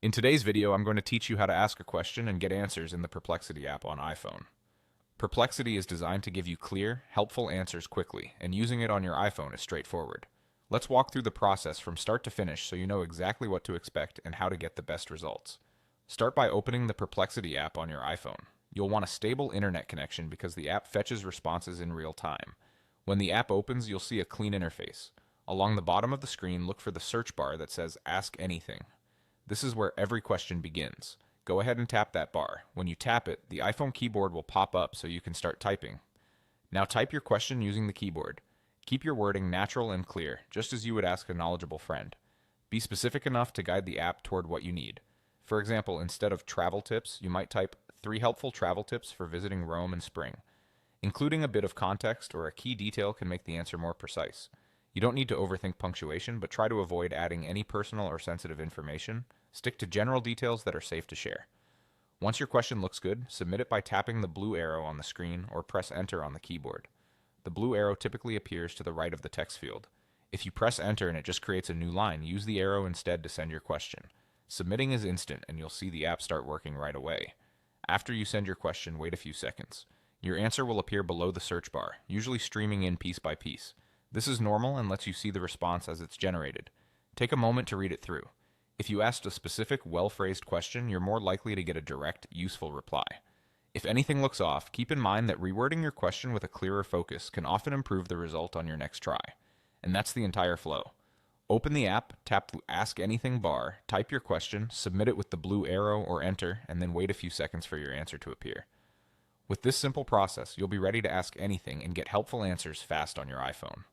In today's video, I'm going to teach you how to ask a question and get answers in the Perplexity app on iPhone. Perplexity is designed to give you clear, helpful answers quickly, and using it on your iPhone is straightforward. Let's walk through the process from start to finish so you know exactly what to expect and how to get the best results. Start by opening the Perplexity app on your iPhone. You'll want a stable internet connection because the app fetches responses in real time. When the app opens, you'll see a clean interface. Along the bottom of the screen, look for the search bar that says Ask Anything. This is where every question begins. Go ahead and tap that bar. When you tap it, the iPhone keyboard will pop up so you can start typing. Now type your question using the keyboard. Keep your wording natural and clear, just as you would ask a knowledgeable friend. Be specific enough to guide the app toward what you need. For example, instead of travel tips, you might type 3 helpful travel tips for visiting Rome in spring. Including a bit of context or a key detail can make the answer more precise. You don't need to overthink punctuation, but try to avoid adding any personal or sensitive information. Stick to general details that are safe to share. Once your question looks good, submit it by tapping the blue arrow on the screen or press Enter on the keyboard. The blue arrow typically appears to the right of the text field. If you press Enter and it just creates a new line, use the arrow instead to send your question. Submitting is instant and you'll see the app start working right away. After you send your question, wait a few seconds. Your answer will appear below the search bar, usually streaming in piece by piece. This is normal and lets you see the response as it's generated. Take a moment to read it through. If you asked a specific, well-phrased question, you're more likely to get a direct, useful reply. If anything looks off, keep in mind that rewording your question with a clearer focus can often improve the result on your next try. And that's the entire flow. Open the app, tap the Ask Anything bar, type your question, submit it with the blue arrow or Enter, and then wait a few seconds for your answer to appear. With this simple process, you'll be ready to ask anything and get helpful answers fast on your iPhone.